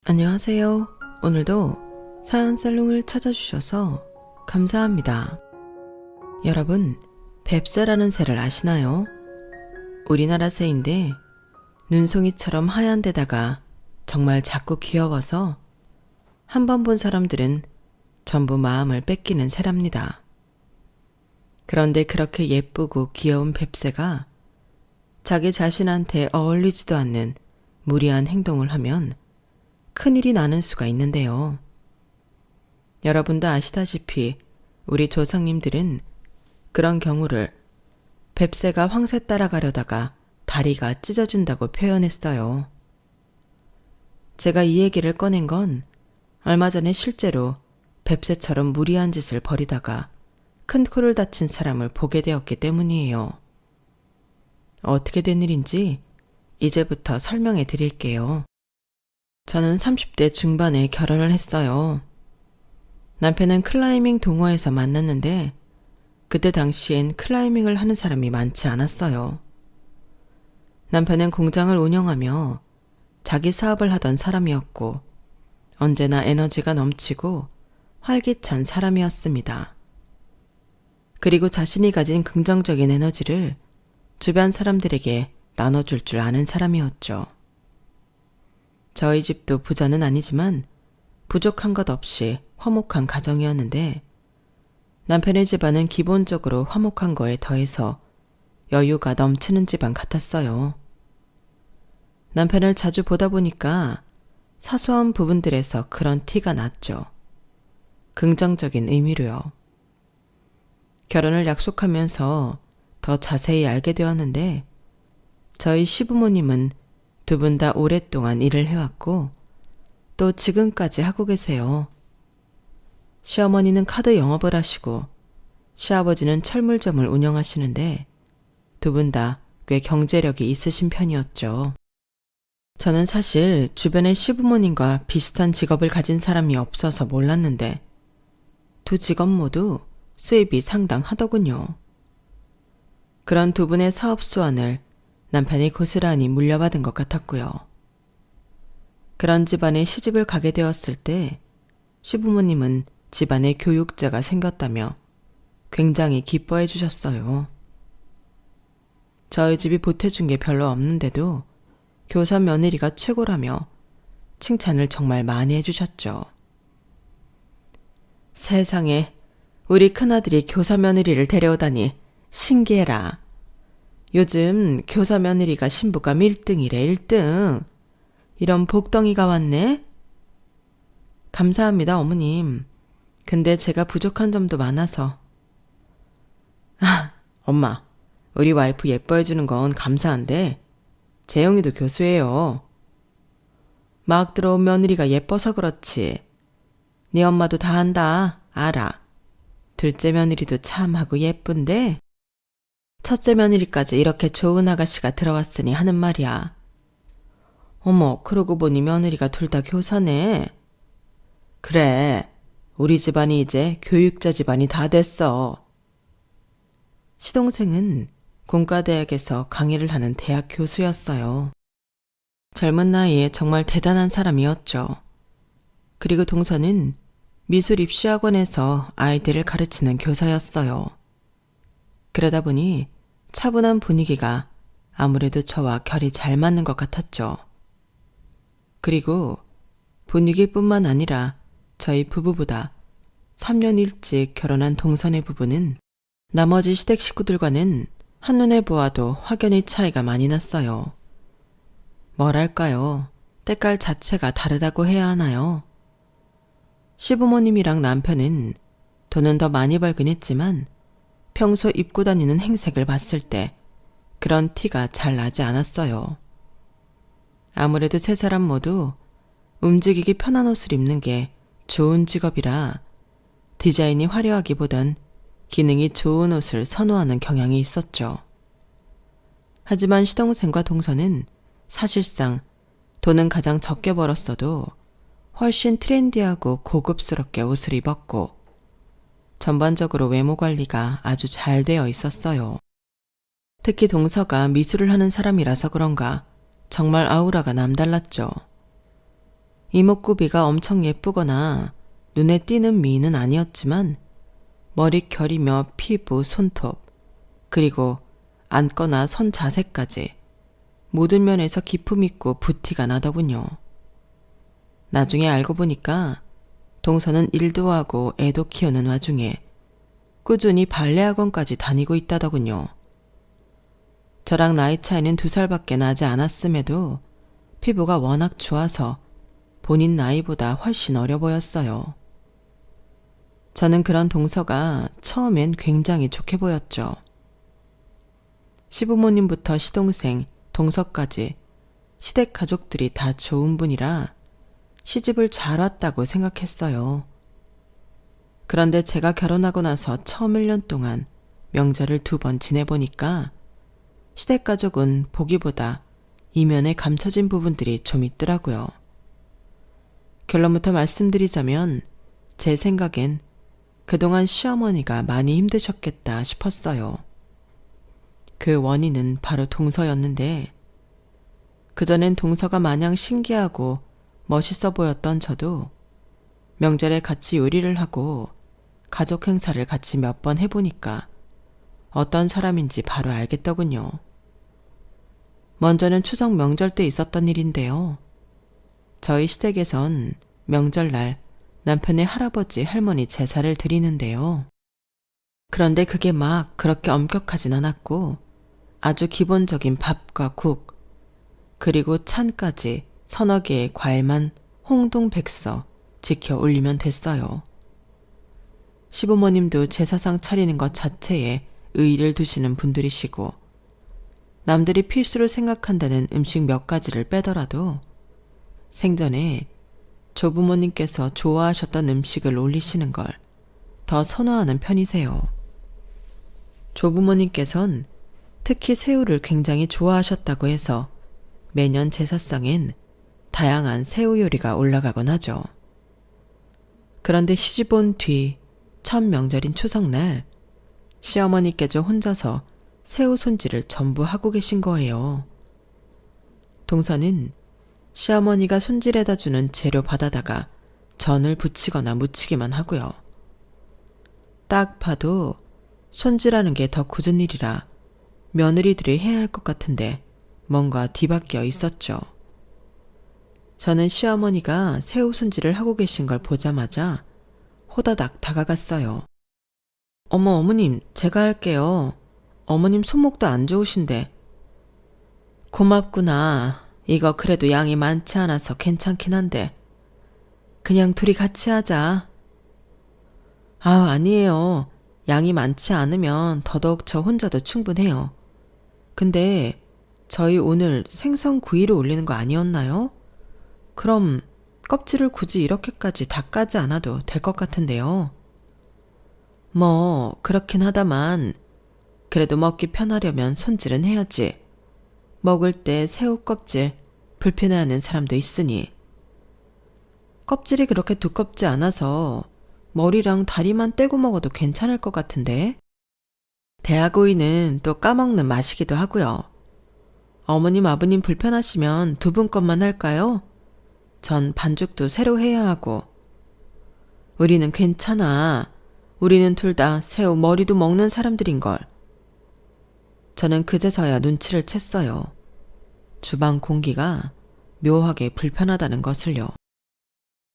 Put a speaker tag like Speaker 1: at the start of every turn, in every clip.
Speaker 1: 안녕하세요. 오늘도 사연살롱을 찾아주셔서 감사합니다. 여러분, 뱁새라는 새를 아시나요? 우리나라 새인데 눈송이처럼 하얀 데다가 정말 작고 귀여워서 한 번 본 사람들은 전부 마음을 뺏기는 새랍니다. 그런데 그렇게 예쁘고 귀여운 뱁새가 자기 자신한테 어울리지도 않는 무리한 행동을 하면 큰일이 나는 수가 있는데요. 여러분도 아시다시피 우리 조상님들은 그런 경우를 뱁새가 황새 따라가려다가 다리가 찢어진다고 표현했어요. 제가 이 얘기를 꺼낸 건 얼마 전에 실제로 뱁새처럼 무리한 짓을 벌이다가 큰 코를 다친 사람을 보게 되었기 때문이에요. 어떻게 된 일인지 이제부터 설명해 드릴게요. 저는 30대 중반에 결혼을 했어요. 남편은 클라이밍 동호회에서 만났는데 그때 당시엔 클라이밍을 하는 사람이 많지 않았어요. 남편은 공장을 운영하며 자기 사업을 하던 사람이었고 언제나 에너지가 넘치고 활기찬 사람이었습니다. 그리고 자신이 가진 긍정적인 에너지를 주변 사람들에게 나눠줄 줄 아는 사람이었죠. 저희 집도 부자는 아니지만 부족한 것 없이 화목한 가정이었는데 남편의 집안은 기본적으로 화목한 거에 더해서 여유가 넘치는 집안 같았어요. 남편을 자주 보다 보니까 사소한 부분들에서 그런 티가 났죠. 긍정적인 의미로요. 결혼을 약속하면서 더 자세히 알게 되었는데 저희 시부모님은 두 분 다 오랫동안 일을 해왔고 또 지금까지 하고 계세요. 시어머니는 카드 영업을 하시고 시아버지는 철물점을 운영하시는데 두 분 다 꽤 경제력이 있으신 편이었죠. 저는 사실 주변에 시부모님과 비슷한 직업을 가진 사람이 없어서 몰랐는데 두 직업 모두 수입이 상당하더군요. 그런 두 분의 사업 수완을 남편이 고스란히 물려받은 것 같았고요. 그런 집안에 시집을 가게 되었을 때 시부모님은 집안에 교육자가 생겼다며 굉장히 기뻐해 주셨어요. 저희 집이 보태준 게 별로 없는데도 교사 며느리가 최고라며 칭찬을 정말 많이 해주셨죠. 세상에 우리 큰아들이 교사 며느리를 데려오다니 신기해라. 요즘 교사 며느리가 신부감 1등이래 1등. 이런 복덩이가 왔네? 감사합니다 어머님. 근데 제가 부족한 점도 많아서. 엄마. 우리 와이프 예뻐해주는 건 감사한데 재영이도 교수예요. 막 들어온 며느리가 예뻐서 그렇지. 네 엄마도 다 한다. 알아. 둘째 며느리도 참하고 예쁜데 첫째 며느리까지 이렇게 좋은 아가씨가 들어왔으니 하는 말이야. 어머, 그러고 보니 며느리가 둘 다 교사네. 그래, 우리 집안이 이제 교육자 집안이 다 됐어. 시동생은 공과대학에서 강의를 하는 대학 교수였어요. 젊은 나이에 정말 대단한 사람이었죠. 그리고 동서는 미술 입시학원에서 아이들을 가르치는 교사였어요. 그러다 보니 차분한 분위기가 아무래도 저와 결이 잘 맞는 것 같았죠. 그리고 분위기뿐만 아니라 저희 부부보다 3년 일찍 결혼한 동선의 부부는 나머지 시댁 식구들과는 한눈에 보아도 확연히 차이가 많이 났어요. 뭐랄까요, 때깔 자체가 다르다고 해야 하나요? 시부모님이랑 남편은 돈은 더 많이 벌긴 했지만 평소 입고 다니는 행색을 봤을 때 그런 티가 잘 나지 않았어요. 아무래도 세 사람 모두 움직이기 편한 옷을 입는 게 좋은 직업이라 디자인이 화려하기보단 기능이 좋은 옷을 선호하는 경향이 있었죠. 하지만 시동생과 동서는 사실상 돈은 가장 적게 벌었어도 훨씬 트렌디하고 고급스럽게 옷을 입었고 전반적으로 외모 관리가 아주 잘 되어 있었어요. 특히 동서가 미술을 하는 사람이라서 그런가 정말 아우라가 남달랐죠. 이목구비가 엄청 예쁘거나 눈에 띄는 미인은 아니었지만 머릿결이며 피부, 손톱, 그리고 앉거나 선 자세까지 모든 면에서 기품 있고 부티가 나더군요. 나중에 알고 보니까 동서는 일도 하고 애도 키우는 와중에 꾸준히 발레 학원까지 다니고 있다더군요. 저랑 나이 차이는 2살밖에 나지 않았음에도 피부가 워낙 좋아서 본인 나이보다 훨씬 어려 보였어요. 저는 그런 동서가 처음엔 굉장히 좋게 보였죠. 시부모님부터 시동생, 동서까지 시댁 가족들이 다 좋은 분이라 시집을 잘 왔다고 생각했어요. 그런데 제가 결혼하고 나서 처음 1년 동안 명절을 2번 지내보니까 시댁 가족은 보기보다 이면에 감춰진 부분들이 좀 있더라고요. 결론부터 말씀드리자면 제 생각엔 그동안 시어머니가 많이 힘드셨겠다 싶었어요. 그 원인은 바로 동서였는데 그전엔 동서가 마냥 신기하고 멋있어 보였던 저도 명절에 같이 요리를 하고 가족 행사를 같이 몇 번 해보니까 어떤 사람인지 바로 알겠더군요. 먼저는 추석 명절 때 있었던 일인데요. 저희 시댁에선 명절날 남편의 할아버지, 할머니 제사를 드리는데요. 그런데 그게 막 그렇게 엄격하진 않았고 아주 기본적인 밥과 국, 그리고 찬까지 서너 개의 과일만 홍동백서 지켜 올리면 됐어요. 시부모님도 제사상 차리는 것 자체에 의의를 두시는 분들이시고 남들이 필수로 생각한다는 음식 몇 가지를 빼더라도 생전에 조부모님께서 좋아하셨던 음식을 올리시는 걸 더 선호하는 편이세요. 조부모님께선 특히 새우를 굉장히 좋아하셨다고 해서 매년 제사상엔 다양한 새우 요리가 올라가곤 하죠. 그런데 시집 온 뒤 첫 명절인 추석날 시어머니께서 혼자서 새우 손질을 전부 하고 계신 거예요. 동서는 시어머니가 손질해다 주는 재료 받아다가 전을 부치거나 무치기만 하고요. 딱 봐도 손질하는 게 더 굳은 일이라 며느리들이 해야 할 것 같은데 뭔가 뒤바뀌어 있었죠. 저는 시어머니가 새우 손질을 하고 계신 걸 보자마자 호다닥 다가갔어요. 어머, 어머님, 제가 할게요. 어머님 손목도 안 좋으신데. 고맙구나. 이거 그래도 양이 많지 않아서 괜찮긴 한데. 그냥 둘이 같이 하자. 아니에요. 양이 많지 않으면 더더욱 저 혼자도 충분해요. 근데 저희 오늘 생선 구이를 올리는 거 아니었나요? 그럼 껍질을 굳이 이렇게까지 다 까지 않아도 될 것 같은데요. 뭐 그렇긴 하다만 그래도 먹기 편하려면 손질은 해야지. 먹을 때 새우 껍질 불편해하는 사람도 있으니. 껍질이 그렇게 두껍지 않아서 머리랑 다리만 떼고 먹어도 괜찮을 것 같은데. 대하구이는 또 까먹는 맛이기도 하고요. 어머님, 아버님 불편하시면 2분 것만 할까요? 전 반죽도 새로 해야 하고. 우리는 괜찮아. 우리는 둘 다 새우 머리도 먹는 사람들인걸. 저는 그제서야 눈치를 챘어요. 주방 공기가 묘하게 불편하다는 것을요.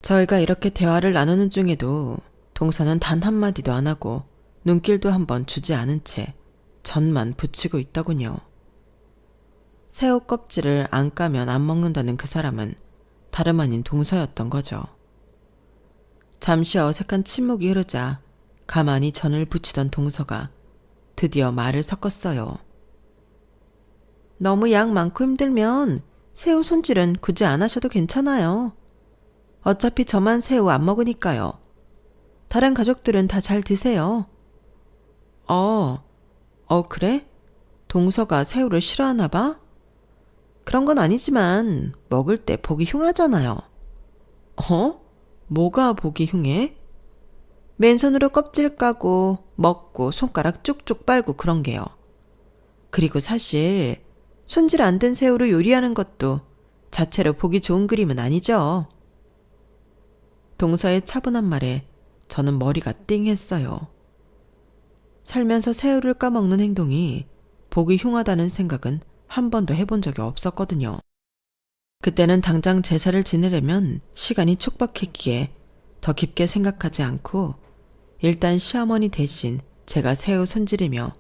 Speaker 1: 저희가 이렇게 대화를 나누는 중에도 동서는 단 한마디도 안 하고 눈길도 한번 주지 않은 채 전만 부치고 있더군요. 새우 껍질을 안 까면 안 먹는다는 그 사람은 다름 아닌 동서였던 거죠. 잠시 어색한 침묵이 흐르자 가만히 전을 부치던 동서가 드디어 말을 섞었어요. 너무 양 많고 힘들면 새우 손질은 굳이 안 하셔도 괜찮아요. 어차피 저만 새우 안 먹으니까요. 다른 가족들은 다 잘 드세요. 그래? 동서가 새우를 싫어하나 봐? 그런 건 아니지만 먹을 때 보기 흉하잖아요. 뭐가 보기 흉해? 맨손으로 껍질 까고 먹고 손가락 쭉쭉 빨고 그런 게요. 그리고 사실 손질 안 된 새우로 요리하는 것도 자체로 보기 좋은 그림은 아니죠. 동서의 차분한 말에 저는 머리가 띵했어요. 살면서 새우를 까먹는 행동이 보기 흉하다는 생각은 한 번도 해본 적이 없었거든요. 그때는 당장 제사를 지내려면 시간이 촉박했기에 더 깊게 생각하지 않고 일단 시어머니 대신 제가 새우 손질이며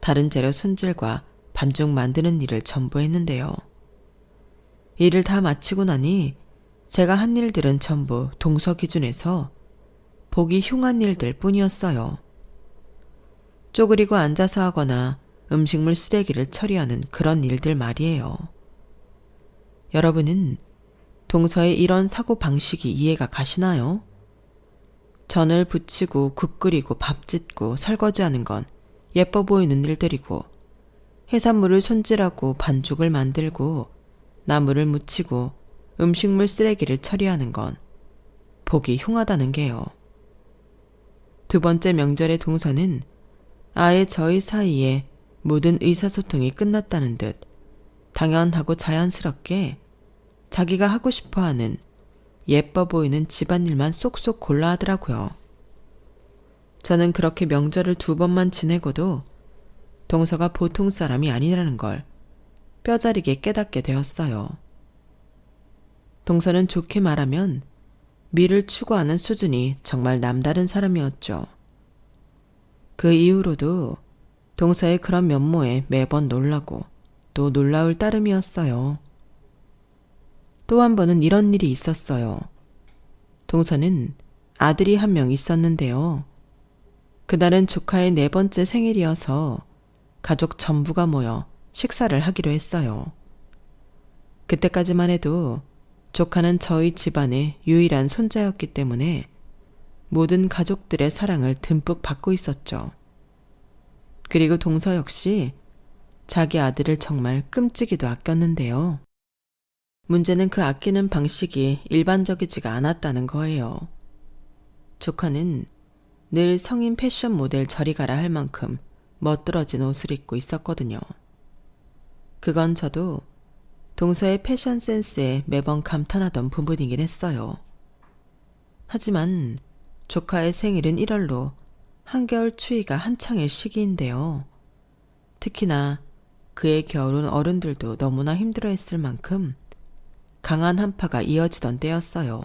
Speaker 1: 다른 재료 손질과 반죽 만드는 일을 전부 했는데요. 일을 다 마치고 나니 제가 한 일들은 전부 동서 기준에서 보기 흉한 일들 뿐이었어요. 쪼그리고 앉아서 하거나 음식물 쓰레기를 처리하는 그런 일들 말이에요. 여러분은 동서의 이런 사고 방식이 이해가 가시나요? 전을 부치고 국 끓이고 밥 짓고 설거지하는 건 예뻐 보이는 일들이고, 해산물을 손질하고 반죽을 만들고 나물을 무치고 음식물 쓰레기를 처리하는 건 보기 흉하다는 게요. 두 번째 명절의 동서는 아예 저희 사이에 모든 의사소통이 끝났다는 듯 당연하고 자연스럽게 자기가 하고 싶어하는 예뻐 보이는 집안일만 쏙쏙 골라 하더라고요. 저는 그렇게 명절을 2번만 지내고도 동서가 보통 사람이 아니라는 걸 뼈저리게 깨닫게 되었어요. 동서는 좋게 말하면 미를 추구하는 수준이 정말 남다른 사람이었죠. 그 이후로도 동서의 그런 면모에 매번 놀라고 또 놀라울 따름이었어요. 또 한 번은 이런 일이 있었어요. 동서는 아들이 한 명 있었는데요. 그날은 조카의 4번째 생일이어서 가족 전부가 모여 식사를 하기로 했어요. 그때까지만 해도 조카는 저희 집안의 유일한 손자였기 때문에 모든 가족들의 사랑을 듬뿍 받고 있었죠. 그리고 동서 역시 자기 아들을 정말 끔찍이도 아꼈는데요. 문제는 그 아끼는 방식이 일반적이지가 않았다는 거예요. 조카는 늘 성인 패션 모델 저리 가라 할 만큼 멋들어진 옷을 입고 있었거든요. 그건 저도 동서의 패션 센스에 매번 감탄하던 부분이긴 했어요. 하지만 조카의 생일은 1월로 한겨울 추위가 한창일 시기인데요. 특히나 그의 겨울은 어른들도 너무나 힘들어했을 만큼 강한 한파가 이어지던 때였어요.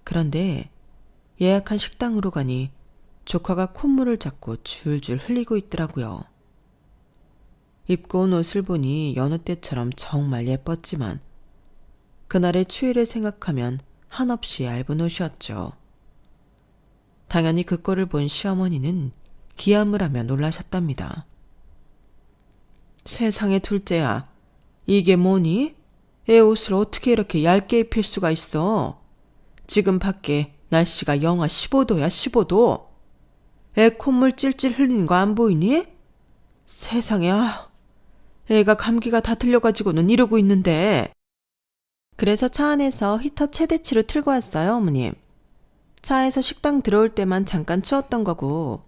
Speaker 1: 그런데 예약한 식당으로 가니 조카가 콧물을 잡고 줄줄 흘리고 있더라고요. 입고 온 옷을 보니 여느 때처럼 정말 예뻤지만 그날의 추위를 생각하면 한없이 얇은 옷이었죠. 당연히 그 꼴을 본 시어머니는 기함을 하며 놀라셨답니다. 세상에 둘째야, 이게 뭐니? 애 옷을 어떻게 이렇게 얇게 입힐 수가 있어? 지금 밖에 날씨가 영하 15도야, 15도. 애 콧물 찔찔 흘리는 거 안 보이니? 세상에, 애가 감기가 다 들려가지고는 이러고 있는데. 그래서 차 안에서 히터 최대치로 틀고 왔어요, 어머님. 차에서 식당 들어올 때만 잠깐 추웠던 거고,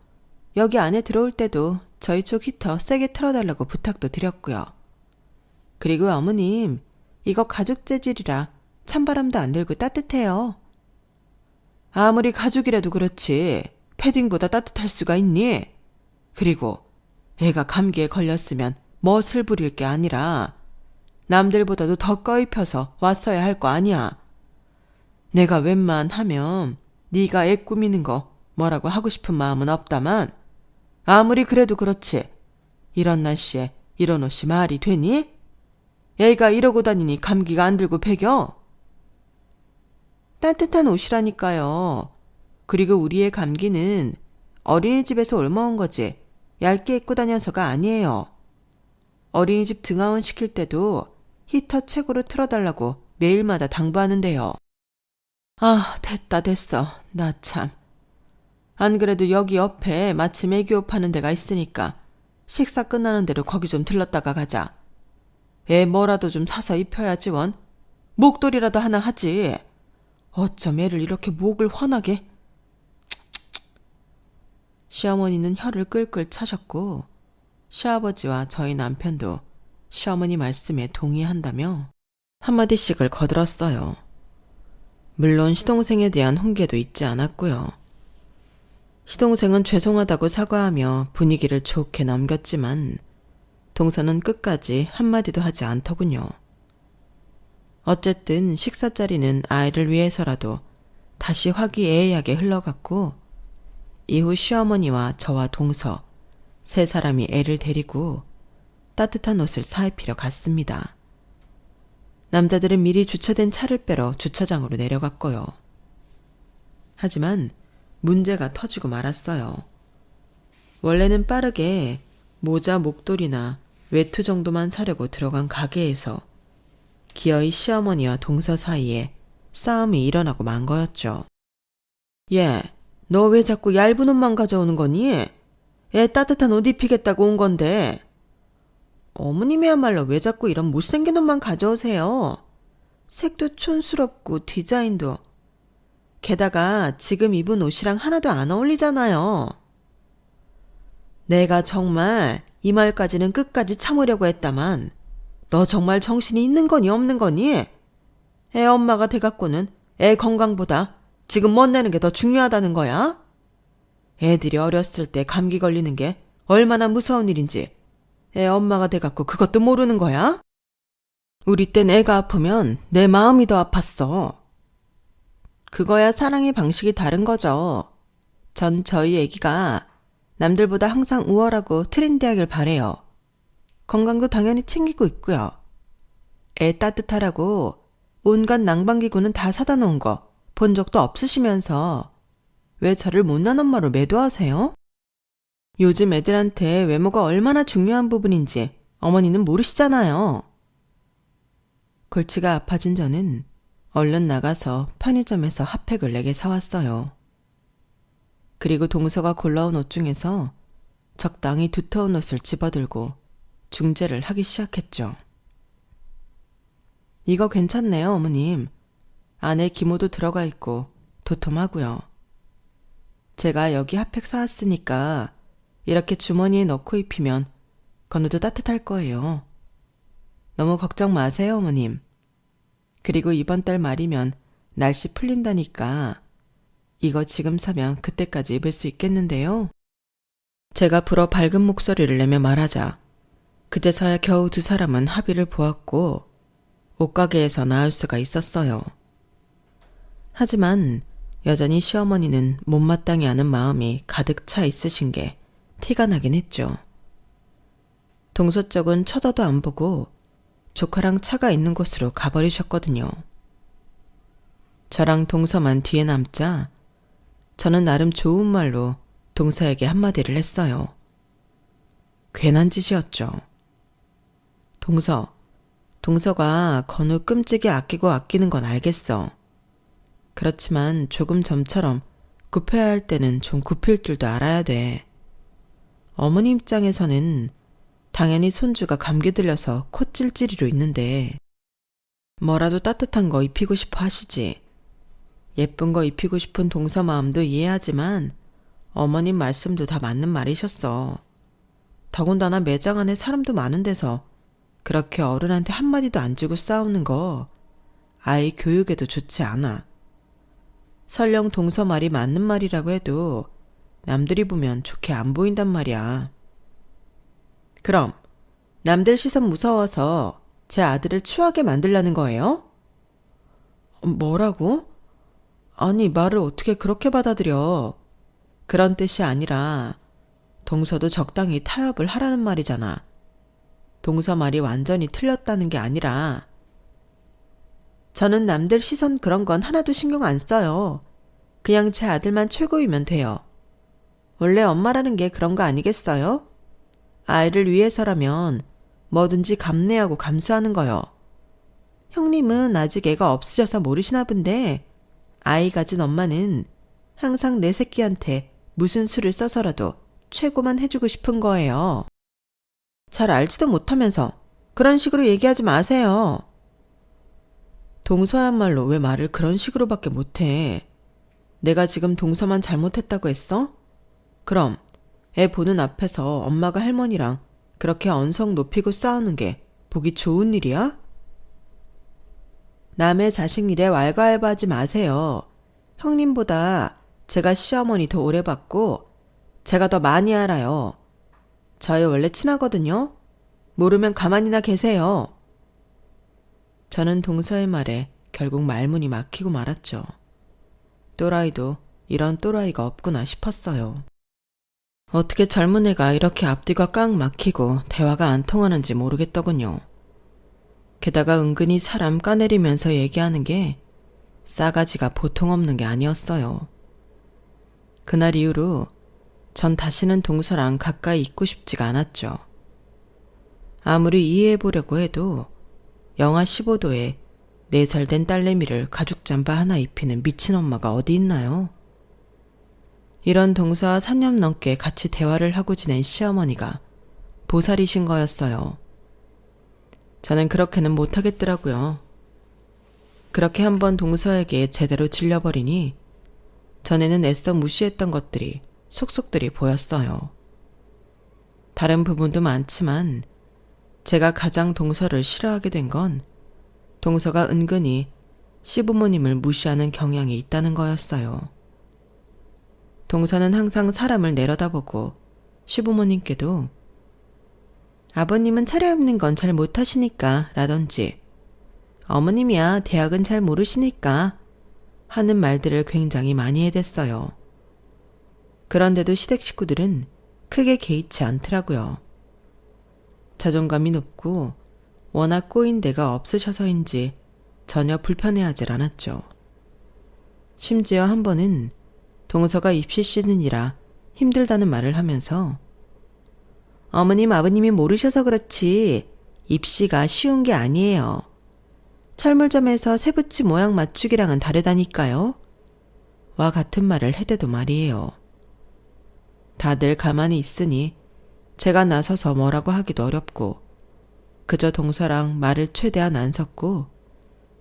Speaker 1: 여기 안에 들어올 때도 저희 쪽 히터 세게 틀어달라고 부탁도 드렸고요. 그리고 어머님, 이거 가죽 재질이라 찬바람도 안 들고 따뜻해요. 아무리 가죽이라도 그렇지 패딩보다 따뜻할 수가 있니? 그리고 애가 감기에 걸렸으면 멋을 부릴 게 아니라 남들보다도 더 꺼입혀서 왔어야 할 거 아니야. 내가 웬만하면 네가 애 꾸미는 거 뭐라고 하고 싶은 마음은 없다만 아무리 그래도 그렇지 이런 날씨에 이런 옷이 말이 되니? 애가 이러고 다니니 감기가 안 들고 배겨? 따뜻한 옷이라니까요. 그리고 우리의 감기는 어린이집에서 옮아온 거지 얇게 입고 다녀서가 아니에요. 어린이집 등하원 시킬 때도 히터 최고로 틀어달라고 매일마다 당부하는데요. 아, 됐어. 나 참. 안 그래도 여기 옆에 마침 애기옷 파는 데가 있으니까 식사 끝나는 대로 거기 좀 들렀다가 가자. 애 뭐라도 좀 사서 입혀야지 원. 목도리라도 하나 하지. 어쩜 애를 이렇게 목을 환하게. 시어머니는 혀를 끌끌 차셨고 시아버지와 저희 남편도 시어머니 말씀에 동의한다며 한마디씩을 거들었어요. 물론 시동생에 대한 훈계도 잊지 않았고요. 시동생은 죄송하다고 사과하며 분위기를 좋게 넘겼지만 동서는 끝까지 한마디도 하지 않더군요. 어쨌든 식사 자리는 아이를 위해서라도 다시 화기애애하게 흘러갔고 이후 시어머니와 저와 동서 세 사람이 애를 데리고 따뜻한 옷을 사입히러 갔습니다. 남자들은 미리 주차된 차를 빼러 주차장으로 내려갔고요. 하지만 문제가 터지고 말았어요. 원래는 빠르게 모자, 목도리나 외투 정도만 사려고 들어간 가게에서 기어이 시어머니와 동서 사이에 싸움이 일어나고 만 거였죠. 얘, 너 왜 자꾸 얇은 옷만 가져오는 거니? 애 따뜻한 옷 입히겠다고 온 건데. 어머님이야말로 왜 자꾸 이런 못생긴 옷만 가져오세요? 색도 촌스럽고 디자인도. 게다가 지금 입은 옷이랑 하나도 안 어울리잖아요. 내가 정말 이 말까지는 끝까지 참으려고 했다만 너 정말 정신이 있는 거니 없는 거니? 애 엄마가 돼갖고는 애 건강보다 지금 멋내는 게 더 중요하다는 거야? 애들이 어렸을 때 감기 걸리는 게 얼마나 무서운 일인지 애 엄마가 돼갖고 그것도 모르는 거야? 우리 땐 애가 아프면 내 마음이 더 아팠어. 그거야 사랑의 방식이 다른 거죠. 전 저희 애기가 남들보다 항상 우월하고 트렌디하길 바래요. 건강도 당연히 챙기고 있고요. 애 따뜻하라고 온갖 난방기구는 다 사다 놓은 거 본 적도 없으시면서 왜 저를 못난 엄마로 매도하세요? 요즘 애들한테 외모가 얼마나 중요한 부분인지 어머니는 모르시잖아요. 골치가 아파진 저는 얼른 나가서 편의점에서 핫팩을 4개 사왔어요. 그리고 동서가 골라온 옷 중에서 적당히 두터운 옷을 집어들고 중재를 하기 시작했죠. 이거 괜찮네요, 어머님. 안에 기모도 들어가 있고 도톰하고요. 제가 여기 핫팩 사왔으니까 이렇게 주머니에 넣고 입히면 건우도 따뜻할 거예요. 너무 걱정 마세요, 어머님. 그리고 이번 달 말이면 날씨 풀린다니까 이거 지금 사면 그때까지 입을 수 있겠는데요. 제가 불어 밝은 목소리를 내며 말하자 그제서야 겨우 두 사람은 합의를 보았고 옷가게에서 나올 수가 있었어요. 하지만 여전히 시어머니는 못마땅히 하는 마음이 가득 차 있으신 게 티가 나긴 했죠. 동서 쪽은 쳐다도 안 보고 조카랑 차가 있는 곳으로 가버리셨거든요. 저랑 동서만 뒤에 남자 저는 나름 좋은 말로 동서에게 한마디를 했어요. 괜한 짓이었죠. 동서가 건우 끔찍이 아끼고 아끼는 건 알겠어. 그렇지만 조금 점처럼 굽혀야 할 때는 좀 굽힐 줄도 알아야 돼. 어머니 입장에서는 당연히 손주가 감기 들려서 코 찔찔이로 있는데 뭐라도 따뜻한 거 입히고 싶어 하시지. 예쁜 거 입히고 싶은 동서 마음도 이해하지만 어머님 말씀도 다 맞는 말이셨어. 더군다나 매장 안에 사람도 많은 데서 그렇게 어른한테 한마디도 안 주고 싸우는 거 아이 교육에도 좋지 않아. 설령 동서 말이 맞는 말이라고 해도 남들이 보면 좋게 안 보인단 말이야. 그럼 남들 시선 무서워서 제 아들을 추하게 만들라는 거예요? 뭐라고? 아니 말을 어떻게 그렇게 받아들여. 그런 뜻이 아니라 동서도 적당히 타협을 하라는 말이잖아. 동서 말이 완전히 틀렸다는 게 아니라 저는 남들 시선 그런 건 하나도 신경 안 써요. 그냥 제 아들만 최고이면 돼요. 원래 엄마라는 게 그런 거 아니겠어요? 아이를 위해서라면 뭐든지 감내하고 감수하는 거요. 형님은 아직 애가 없으셔서 모르시나 본데 아이 가진 엄마는 항상 내 새끼한테 무슨 수를 써서라도 최고만 해주고 싶은 거예요. 잘 알지도 못하면서 그런 식으로 얘기하지 마세요. 동서야말로 왜 말을 그런 식으로밖에 못해. 내가 지금 동서만 잘못했다고 했어? 그럼 애 보는 앞에서 엄마가 할머니랑 그렇게 언성 높이고 싸우는 게 보기 좋은 일이야? 남의 자식 일에 왈가왈부하지 마세요. 형님보다 제가 시어머니 더 오래 봤고 제가 더 많이 알아요. 저희 원래 친하거든요. 모르면 가만히나 계세요. 저는 동서의 말에 결국 말문이 막히고 말았죠. 또라이도 이런 또라이가 없구나 싶었어요. 어떻게 젊은 애가 이렇게 앞뒤가 꽉 막히고 대화가 안 통하는지 모르겠더군요. 게다가 은근히 사람 까내리면서 얘기하는 게 싸가지가 보통 없는 게 아니었어요. 그날 이후로 전 다시는 동서랑 가까이 있고 싶지가 않았죠. 아무리 이해해보려고 해도 영하 15도에 4살 된 딸내미를 가죽 잠바 하나 입히는 미친 엄마가 어디 있나요? 이런 동서와 3년 넘게 같이 대화를 하고 지낸 시어머니가 보살이신 거였어요. 저는 그렇게는 못하겠더라고요. 그렇게 한번 동서에게 제대로 질려버리니 전에는 애써 무시했던 것들이 속속들이 보였어요. 다른 부분도 많지만 제가 가장 동서를 싫어하게 된 건 동서가 은근히 시부모님을 무시하는 경향이 있다는 거였어요. 동서는 항상 사람을 내려다보고 시부모님께도 아버님은 차려입는 건 잘 못하시니까 라든지 어머님이야 대학은 잘 모르시니까 하는 말들을 굉장히 많이 해댔어요. 그런데도 시댁 식구들은 크게 개의치 않더라고요. 자존감이 높고 워낙 꼬인 데가 없으셔서인지 전혀 불편해하질 않았죠. 심지어 한 번은 동서가 입시 시즌이라 힘들다는 말을 하면서 어머님 아버님이 모르셔서 그렇지 입시가 쉬운 게 아니에요. 철물점에서 새부치 모양 맞추기랑은 다르다니까요. 와 같은 말을 해대도 말이에요. 다들 가만히 있으니 제가 나서서 뭐라고 하기도 어렵고 그저 동서랑 말을 최대한 안 섞고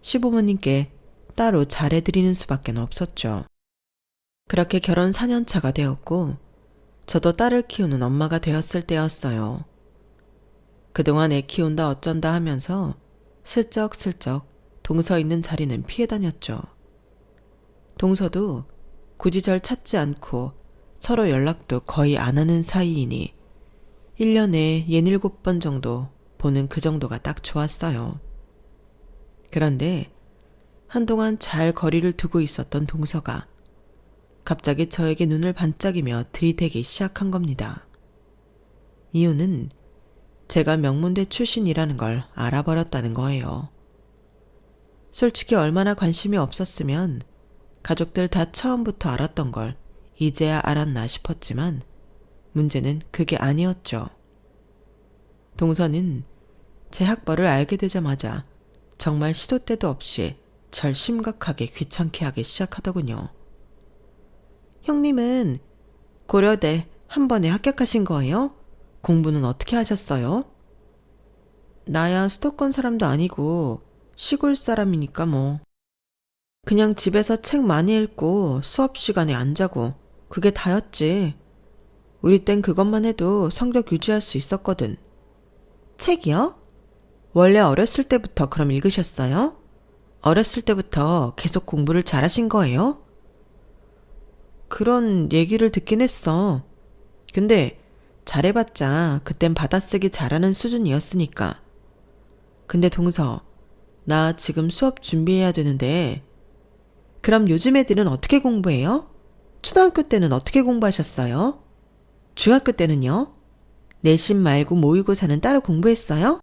Speaker 1: 시부모님께 따로 잘해드리는 수밖에 없었죠. 그렇게 결혼 4년 차가 되었고 저도 딸을 키우는 엄마가 되었을 때였어요. 그동안 애 키운다 어쩐다 하면서 슬쩍슬쩍 동서 있는 자리는 피해 다녔죠. 동서도 굳이 절 찾지 않고 서로 연락도 거의 안 하는 사이이니 1년에 67번 정도 보는 그 정도가 딱 좋았어요. 그런데 한동안 잘 거리를 두고 있었던 동서가 갑자기 저에게 눈을 반짝이며 들이대기 시작한 겁니다. 이유는 제가 명문대 출신이라는 걸 알아버렸다는 거예요. 솔직히 얼마나 관심이 없었으면 가족들 다 처음부터 알았던 걸 이제야 알았나 싶었지만 문제는 그게 아니었죠. 동서는 제 학벌을 알게 되자마자 정말 시도 때도 없이 절 심각하게 귀찮게 하기 시작하더군요. 형님은 고려대 한 번에 합격하신 거예요? 공부는 어떻게 하셨어요? 나야 수도권 사람도 아니고 시골 사람이니까 뭐. 그냥 집에서 책 많이 읽고 수업 시간에 안 자고 그게 다였지. 우리 땐 그것만 해도 성적 유지할 수 있었거든. 책이요? 원래 어렸을 때부터 그럼 읽으셨어요? 어렸을 때부터 계속 공부를 잘하신 거예요? 그런 얘기를 듣긴 했어. 근데 잘해봤자 그땐 받아쓰기 잘하는 수준이었으니까. 근데 동서, 나 지금 수업 준비해야 되는데 그럼 요즘 애들은 어떻게 공부해요? 초등학교 때는 어떻게 공부하셨어요? 중학교 때는요? 내신 말고 모의고사는 따로 공부했어요?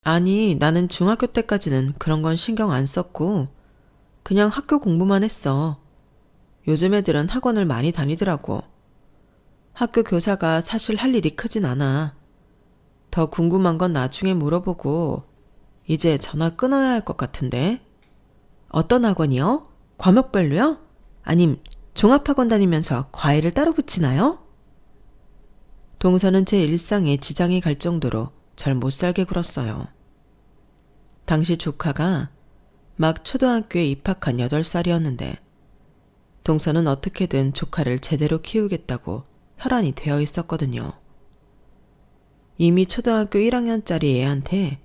Speaker 1: 아니, 나는 중학교 때까지는 그런 건 신경 안 썼고 그냥 학교 공부만 했어. 요즘 애들은 학원을 많이 다니더라고. 학교 교사가 사실 할 일이 크진 않아. 더 궁금한 건 나중에 물어보고 이제 전화 끊어야 할 것 같은데. 어떤 학원이요? 과목별로요? 아님 종합학원 다니면서 과외를 따로 붙이나요? 동서는 제 일상에 지장이 갈 정도로 절 못살게 굴었어요. 당시 조카가 막 초등학교에 입학한 8살이었는데 동서는 어떻게든 조카를 제대로 키우겠다고 혈안이 되어 있었거든요. 이미 초등학교 1학년짜리 애한테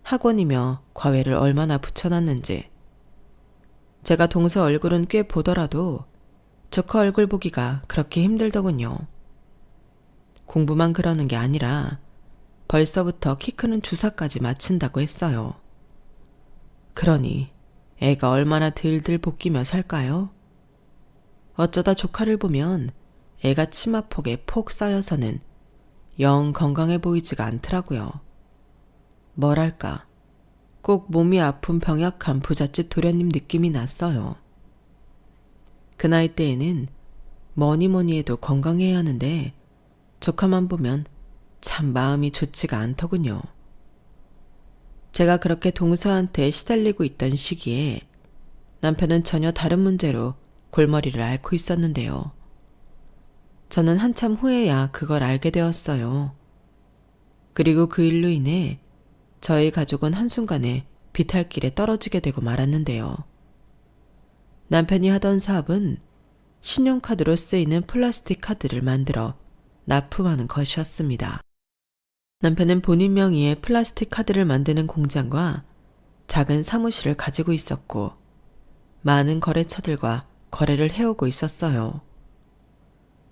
Speaker 1: 학원이며 과외를 얼마나 붙여놨는지. 제가 동서 얼굴은 꽤 보더라도 조커 얼굴 보기가 그렇게 힘들더군요. 공부만 그러는 게 아니라 벌써부터 키 크는 주사까지 맞춘다고 했어요. 그러니 애가 얼마나 들들 볶이며 살까요? 어쩌다 조카를 보면 애가 치마폭에 폭 쌓여서는 영 건강해 보이지가 않더라고요. 뭐랄까, 꼭 몸이 아픈 병약한 부잣집 도련님 느낌이 났어요. 그 나이 때에는 뭐니 해도 건강해야 하는데 조카만 보면 참 마음이 좋지가 않더군요. 제가 그렇게 동서한테 시달리고 있던 시기에 남편은 전혀 다른 문제로 골머리를 앓고 있었는데요. 저는 한참 후에야 그걸 알게 되었어요. 그리고 그 일로 인해 저희 가족은 한순간에 비탈길에 떨어지게 되고 말았는데요. 남편이 하던 사업은 신용카드로 쓰이는 플라스틱 카드를 만들어 납품하는 것이었습니다. 남편은 본인 명의의 플라스틱 카드를 만드는 공장과 작은 사무실을 가지고 있었고 많은 거래처들과 거래를 해오고 있었어요.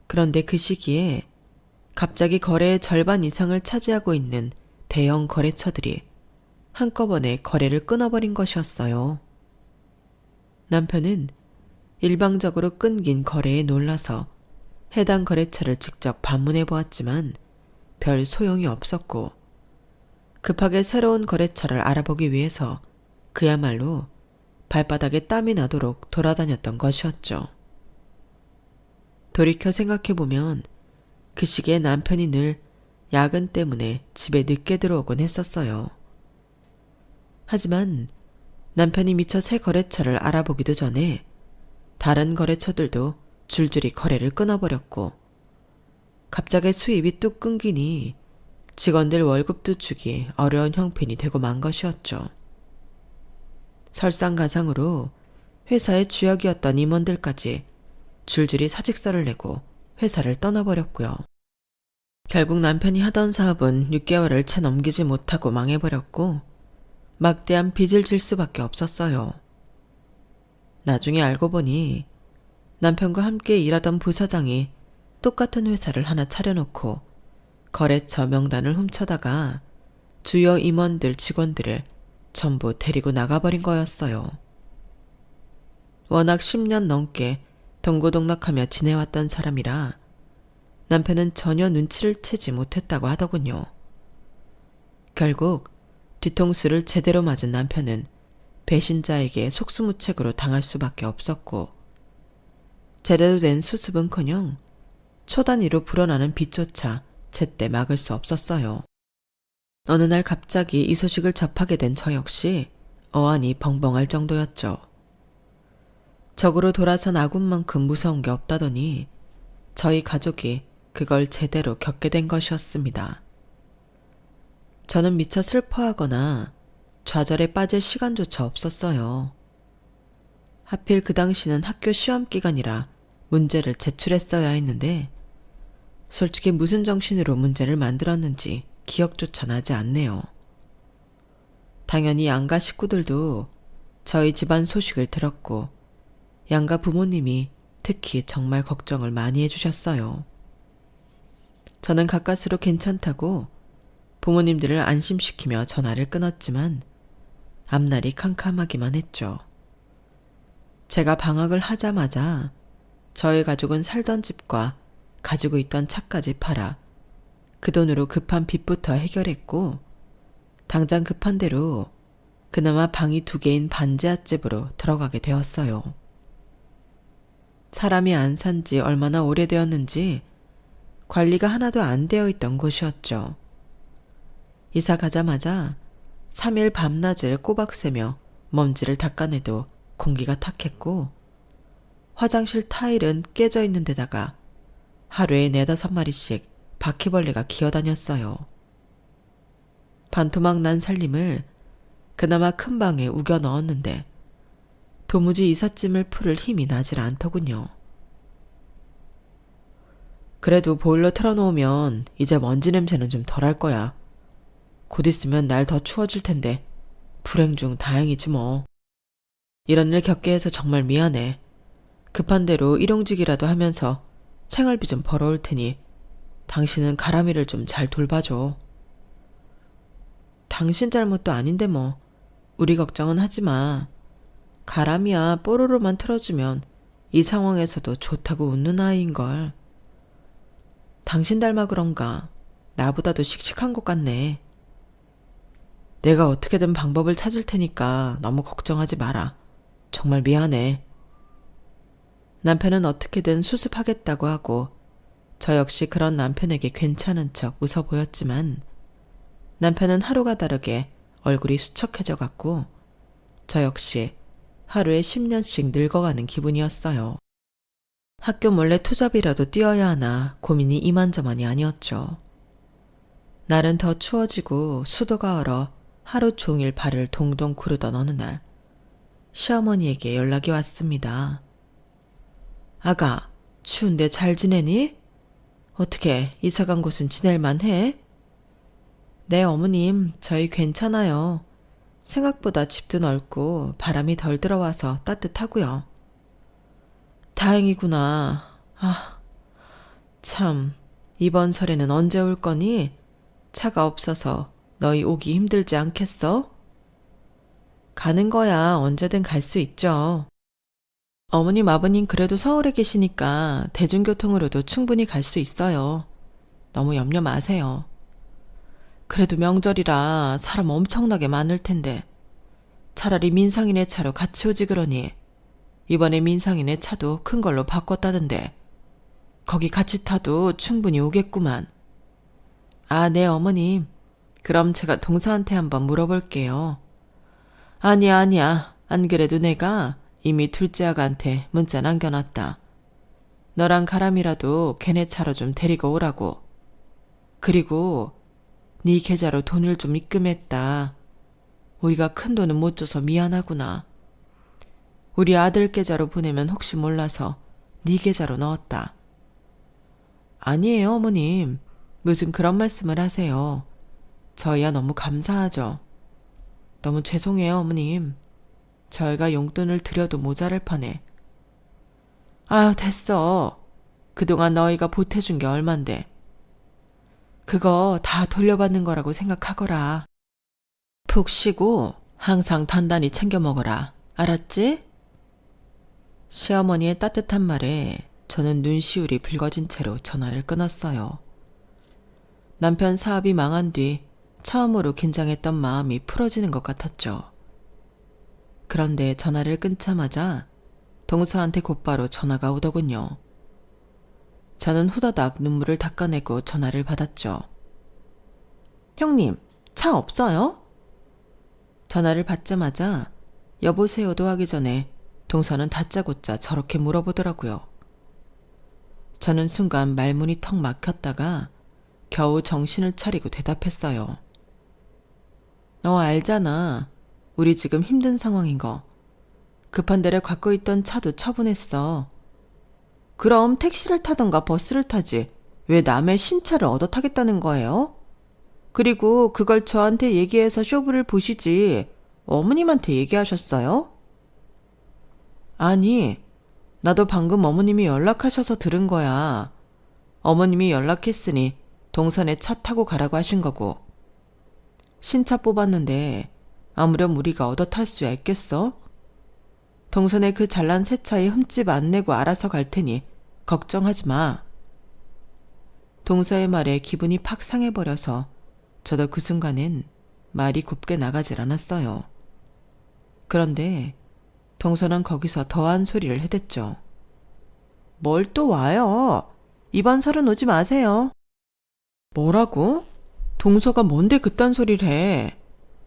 Speaker 1: 그런데 그 시기에 갑자기 거래의 절반 이상을 차지하고 있는 대형 거래처들이 한꺼번에 거래를 끊어버린 것이었어요. 남편은 일방적으로 끊긴 거래에 놀라서 해당 거래처를 직접 방문해 보았지만 별 소용이 없었고 급하게 새로운 거래처를 알아보기 위해서 그야말로 발바닥에 땀이 나도록 돌아다녔던 것이었죠. 돌이켜 생각해보면 그 시기에 남편이 늘 야근 때문에 집에 늦게 들어오곤 했었어요. 하지만 남편이 미처 새 거래처를 알아보기도 전에 다른 거래처들도 줄줄이 거래를 끊어버렸고 갑자기 수입이 뚝 끊기니 직원들 월급도 주기 어려운 형편이 되고 만 것이었죠. 설상가상으로 회사의 주역이었던 임원들까지 줄줄이 사직서를 내고 회사를 떠나버렸고요. 결국 남편이 하던 사업은 6개월을 채 넘기지 못하고 망해버렸고 막대한 빚을 질 수밖에 없었어요. 나중에 알고 보니 남편과 함께 일하던 부사장이 똑같은 회사를 하나 차려놓고 거래처 명단을 훔쳐다가 주요 임원들 직원들을 전부 데리고 나가버린 거였어요. 워낙 10년 넘게 동고동락하며 지내왔던 사람이라 남편은 전혀 눈치를 채지 못했다고 하더군요. 결국 뒤통수를 제대로 맞은 남편은 배신자에게 속수무책으로 당할 수밖에 없었고 제대로 된 수습은커녕 초단위로 불어나는 빚조차 제때 막을 수 없었어요. 어느 날 갑자기 이 소식을 접하게 된 저 역시 어안이 벙벙할 정도였죠. 적으로 돌아선 아군만큼 무서운 게 없다더니 저희 가족이 그걸 제대로 겪게 된 것이었습니다. 저는 미처 슬퍼하거나 좌절에 빠질 시간조차 없었어요. 하필 그 당시는 학교 시험 기간이라 문제를 제출했어야 했는데 솔직히 무슨 정신으로 문제를 만들었는지 기억조차 나지 않네요. 당연히 양가 식구들도 저희 집안 소식을 들었고 양가 부모님이 특히 정말 걱정을 많이 해주셨어요. 저는 가까스로 괜찮다고 부모님들을 안심시키며 전화를 끊었지만 앞날이 캄캄하기만 했죠. 제가 방학을 하자마자 저희 가족은 살던 집과 가지고 있던 차까지 팔아 그 돈으로 급한 빚부터 해결했고 당장 급한 대로 그나마 방이 2개인 반지하집으로 들어가게 되었어요. 사람이 안 산 지 얼마나 오래되었는지 관리가 하나도 안 되어 있던 곳이었죠. 이사 가자마자 3일 밤낮을 꼬박 새며 먼지를 닦아내도 공기가 탁했고 화장실 타일은 깨져 있는 데다가 하루에 4-5마리씩 바퀴벌레가 기어다녔어요. 반토막 난 살림을 그나마 큰 방에 우겨 넣었는데 도무지 이삿짐을 풀을 힘이 나질 않더군요. 그래도 보일러 틀어놓으면 이제 먼지 냄새는 좀 덜할 거야. 곧 있으면 날 더 추워질 텐데 불행 중 다행이지 뭐. 이런 일 겪게 해서 정말 미안해. 급한 대로 일용직이라도 하면서 생활비 좀 벌어올 테니 당신은 가람이를 좀 잘 돌봐줘. 당신 잘못도 아닌데 뭐. 우리 걱정은 하지 마. 가람이야 뽀로로만 틀어주면 이 상황에서도 좋다고 웃는 아이인걸. 당신 닮아 그런가 나보다도 씩씩한 것 같네. 내가 어떻게든 방법을 찾을 테니까 너무 걱정하지 마라. 정말 미안해. 남편은 어떻게든 수습하겠다고 하고 저 역시 그런 남편에게 괜찮은 척 웃어 보였지만 남편은 하루가 다르게 얼굴이 수척해져 갔고 저 역시 하루에 10년씩 늙어가는 기분이었어요. 학교 몰래 투잡이라도 뛰어야 하나 고민이 이만저만이 아니었죠. 날은 더 추워지고 수도가 얼어 하루 종일 발을 동동 구르던 어느 날 시어머니에게 연락이 왔습니다. 아가, 추운데 잘 지내니? 어떻게 이사간 곳은 지낼만 해? 네, 어머님, 저희 괜찮아요. 생각보다 집도 넓고 바람이 덜 들어와서 따뜻하고요. 다행이구나. 아, 참, 이번 설에는 언제 올 거니? 차가 없어서 너희 오기 힘들지 않겠어? 가는 거야 언제든 갈 수 있죠. 어머님, 아버님 그래도 서울에 계시니까 대중교통으로도 충분히 갈 수 있어요. 너무 염려 마세요. 그래도 명절이라 사람 엄청나게 많을 텐데 차라리 민상이네 차로 같이 오지 그러니 이번에 민상이네 차도 큰 걸로 바꿨다던데 거기 같이 타도 충분히 오겠구만. 아, 네 어머님. 그럼 제가 동서한테 한번 물어볼게요. 아니야. 안 그래도 내가 이미 둘째 아가한테 문자 남겨놨다. 너랑 가람이라도 걔네 차로 좀 데리고 오라고. 그리고 네 계좌로 돈을 좀 입금했다. 우리가 큰 돈은 못 줘서 미안하구나. 우리 아들 계좌로 보내면 혹시 몰라서 네 계좌로 넣었다. 아니에요 어머님. 무슨 그런 말씀을 하세요. 저희야 너무 감사하죠. 너무 죄송해요 어머님. 저희가 용돈을 드려도 모자랄 판에. 아유 됐어. 그동안 너희가 보태준 게 얼만데. 그거 다 돌려받는 거라고 생각하거라. 푹 쉬고 항상 단단히 챙겨 먹어라. 알았지? 시어머니의 따뜻한 말에 저는 눈시울이 붉어진 채로 전화를 끊었어요. 남편 사업이 망한 뒤 처음으로 긴장했던 마음이 풀어지는 것 같았죠. 그런데 전화를 끊자마자 동서한테 곧바로 전화가 오더군요. 저는 후다닥 눈물을 닦아내고 전화를 받았죠. 형님, 차 없어요? 전화를 받자마자 여보세요도 하기 전에 동서는 다짜고짜 저렇게 물어보더라고요. 저는 순간 말문이 턱 막혔다가 겨우 정신을 차리고 대답했어요. 너 알잖아. 우리 지금 힘든 상황인 거. 급한 데를 갖고 있던 차도 처분했어. 그럼 택시를 타던가 버스를 타지. 왜 남의 신차를 얻어 타겠다는 거예요? 그리고 그걸 저한테 얘기해서 쇼부를 보시지. 어머님한테 얘기하셨어요? 아니, 나도 방금 어머님이 연락하셔서 들은 거야. 어머님이 연락했으니 동선에 차 타고 가라고 하신 거고. 신차 뽑았는데 아무렴 우리가 얻어 탈 수야 있겠어? 동선에 그 잘난 새 차에 흠집 안 내고 알아서 갈 테니 걱정하지 마. 동서의 말에 기분이 팍 상해버려서 저도 그 순간엔 말이 곱게 나가질 않았어요. 그런데 동서는 거기서 더한 소리를 해댔죠. 뭘 또 와요? 이번 설은 오지 마세요. 뭐라고? 동서가 뭔데 그딴 소리를 해?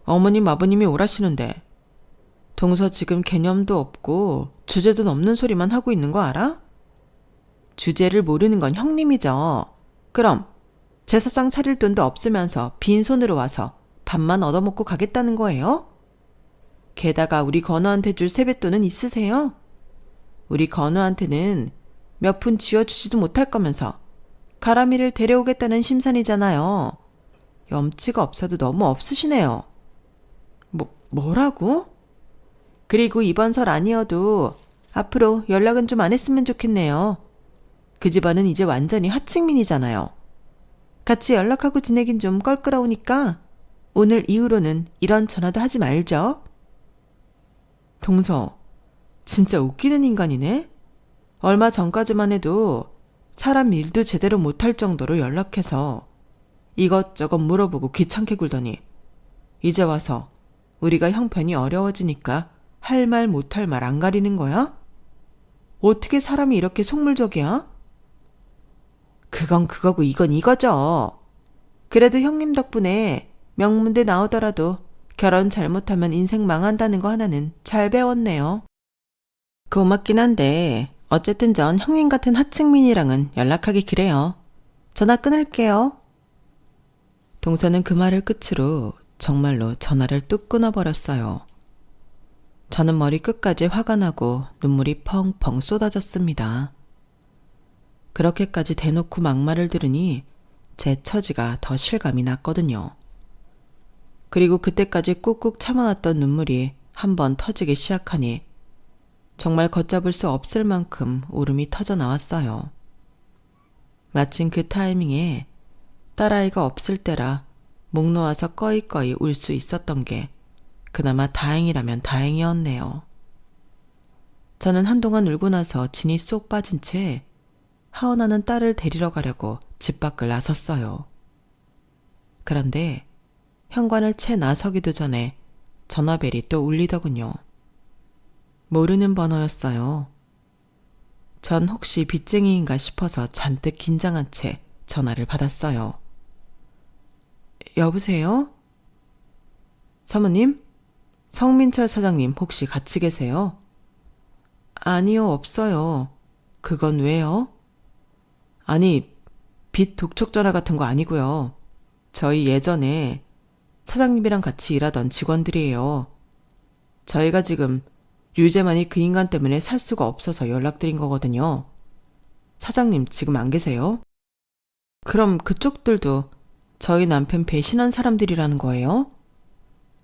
Speaker 1: 어머님 아버님이 오라시는데. 동서 지금 개념도 없고 주제도 없는 소리만 하고 있는 거 알아? 주제를 모르는 건 형님이죠. 그럼 제사상 차릴 돈도 없으면서 빈손으로 와서 밥만 얻어먹고 가겠다는 거예요? 게다가 우리 건우한테 줄 세뱃돈은 있으세요? 우리 건우한테는 몇 푼 쥐어주지도 못할 거면서 가람이를 데려오겠다는 심산이잖아요. 염치가 없어도 너무 없으시네요. 뭐라고? 그리고 이번 설 아니어도 앞으로 연락은 좀 안 했으면 좋겠네요. 그 집안은 이제 완전히 하층민이잖아요. 같이 연락하고 지내긴 좀 껄끄러우니까 오늘 이후로는 이런 전화도 하지 말죠. 동서, 진짜 웃기는 인간이네? 얼마 전까지만 해도 사람 일도 제대로 못할 정도로 연락해서 이것저것 물어보고 귀찮게 굴더니 이제 와서 우리가 형편이 어려워지니까 할 말 못할 말 안 가리는 거야? 어떻게 사람이 이렇게 속물적이야? 그건 그거고 이건 이거죠. 그래도 형님 덕분에 명문대 나오더라도 결혼 잘못하면 인생 망한다는 거 하나는 잘 배웠네요. 고맙긴 한데 어쨌든 전 형님 같은 하층민이랑은 연락하기 그래요. 전화 끊을게요. 동서는 그 말을 끝으로 정말로 전화를 뚝 끊어버렸어요. 저는 머리 끝까지 화가 나고 눈물이 펑펑 쏟아졌습니다. 그렇게까지 대놓고 막말을 들으니 제 처지가 더 실감이 났거든요. 그리고 그때까지 꾹꾹 참아왔던 눈물이 한번 터지기 시작하니 정말 걷잡을 수 없을 만큼 울음이 터져 나왔어요. 마침 그 타이밍에 딸아이가 없을 때라 목 놓아서 꺼이꺼이 울 수 있었던 게 그나마 다행이라면 다행이었네요. 저는 한동안 울고 나서 진이 쏙 빠진 채 하원하는 딸을 데리러 가려고 집 밖을 나섰어요. 그런데 현관을 채 나서기도 전에 전화벨이 또 울리더군요. 모르는 번호였어요. 전 혹시 빚쟁이인가 싶어서 잔뜩 긴장한 채 전화를 받았어요. 여보세요? 사모님? 성민철 사장님 혹시 같이 계세요? 아니요, 없어요. 그건 왜요? 아니, 빚 독촉 전화 같은 거 아니고요. 저희 예전에 사장님이랑 같이 일하던 직원들이에요. 저희가 지금 류재만이 그 인간 때문에 살 수가 없어서 연락드린 거거든요. 사장님 지금 안 계세요? 그럼 그쪽들도 저희 남편 배신한 사람들이라는 거예요?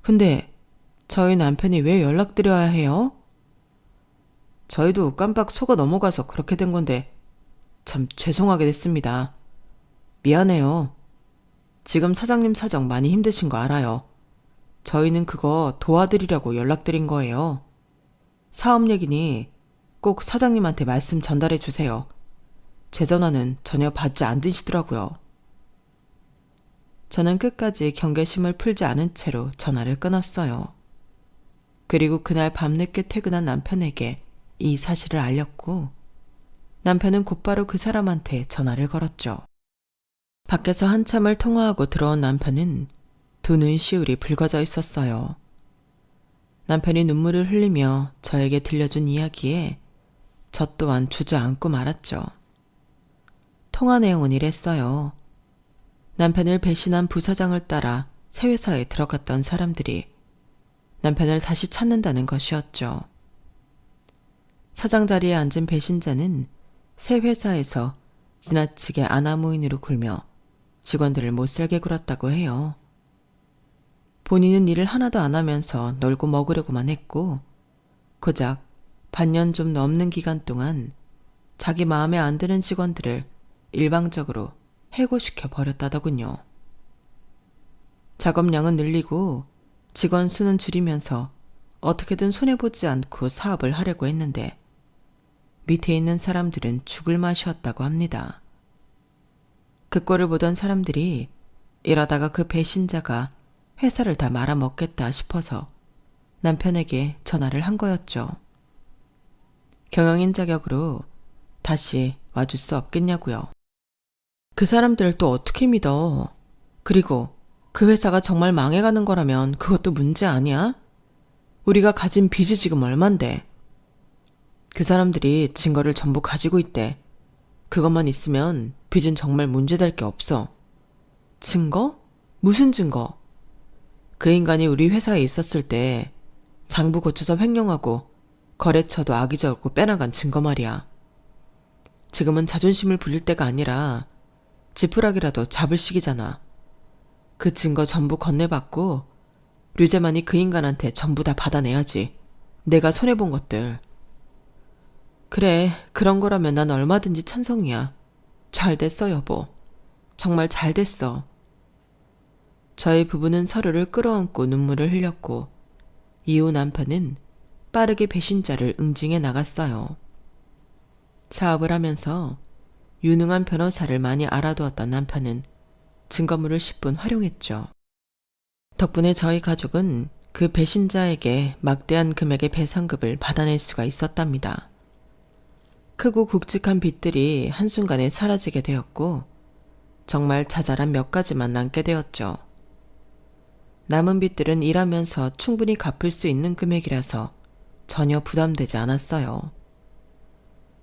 Speaker 1: 근데 저희 남편이 왜 연락드려야 해요? 저희도 깜빡 속아 넘어가서 그렇게 된 건데 참 죄송하게 됐습니다. 미안해요. 지금 사장님 사정 많이 힘드신 거 알아요. 저희는 그거 도와드리려고 연락드린 거예요. 사업 얘기니 꼭 사장님한테 말씀 전달해 주세요. 제 전화는 전혀 받지 않으시더라고요. 저는 끝까지 경계심을 풀지 않은 채로 전화를 끊었어요. 그리고 그날 밤늦게 퇴근한 남편에게 이 사실을 알렸고 남편은 곧바로 그 사람한테 전화를 걸었죠. 밖에서 한참을 통화하고 들어온 남편은 두 눈시울이 붉어져 있었어요. 남편이 눈물을 흘리며 저에게 들려준 이야기에 저 또한 주저앉고 말았죠. 통화 내용은 이랬어요. 남편을 배신한 부사장을 따라 새 회사에 들어갔던 사람들이 남편을 다시 찾는다는 것이었죠. 사장 자리에 앉은 배신자는 새 회사에서 지나치게 아나무인으로 굴며 직원들을 못살게 굴었다고 해요. 본인은 일을 하나도 안 하면서 놀고 먹으려고만 했고 고작 반년 좀 넘는 기간 동안 자기 마음에 안 드는 직원들을 일방적으로 해고시켜 버렸다더군요. 작업량은 늘리고 직원 수는 줄이면서 어떻게든 손해보지 않고 사업을 하려고 했는데 밑에 있는 사람들은 죽을 맛이었다고 합니다. 그 꼴을 보던 사람들이 이러다가 그 배신자가 회사를 다 말아먹겠다 싶어서 남편에게 전화를 한 거였죠. 경영인 자격으로 다시 와줄 수 없겠냐고요. 그 사람들을 또 어떻게 믿어? 그리고 그 회사가 정말 망해가는 거라면 그것도 문제 아니야? 우리가 가진 빚이 지금 얼만데. 그 사람들이 증거를 전부 가지고 있대. 그것만 있으면 빚은 정말 문제될 게 없어. 증거? 무슨 증거? 그 인간이 우리 회사에 있었을 때 장부 고쳐서 횡령하고 거래처도 악의적으로 빼나간 증거 말이야. 지금은 자존심을 부릴 때가 아니라 지푸라기라도 잡을 시기잖아. 그 증거 전부 건네받고 류재만이 그 인간한테 전부 다 받아내야지. 내가 손해본 것들. 그래, 그런 거라면 난 얼마든지 찬성이야. 잘 됐어, 여보. 정말 잘 됐어. 저희 부부는 서로를 끌어안고 눈물을 흘렸고 이후 남편은 빠르게 배신자를 응징해 나갔어요. 사업을 하면서 유능한 변호사를 많이 알아두었던 남편은 증거물을 10분 활용했죠. 덕분에 저희 가족은 그 배신자에게 막대한 금액의 배상금을 받아낼 수가 있었답니다. 크고 굵직한 빚들이 한순간에 사라지게 되었고 정말 자잘한 몇 가지만 남게 되었죠. 남은 빚들은 일하면서 충분히 갚을 수 있는 금액이라서 전혀 부담되지 않았어요.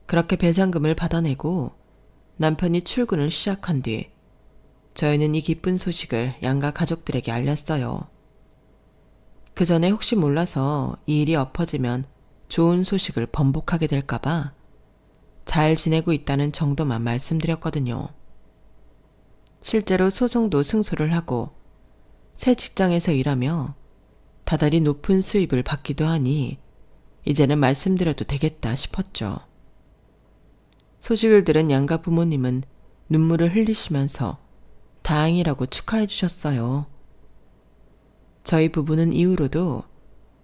Speaker 1: 그렇게 배상금을 받아내고 남편이 출근을 시작한 뒤 저희는 이 기쁜 소식을 양가 가족들에게 알렸어요. 그 전에 혹시 몰라서 이 일이 엎어지면 좋은 소식을 번복하게 될까봐 잘 지내고 있다는 정도만 말씀드렸거든요. 실제로 소송도 승소를 하고 새 직장에서 일하며 다달이 높은 수입을 받기도 하니 이제는 말씀드려도 되겠다 싶었죠. 소식을 들은 양가 부모님은 눈물을 흘리시면서 다행이라고 축하해 주셨어요. 저희 부부는 이후로도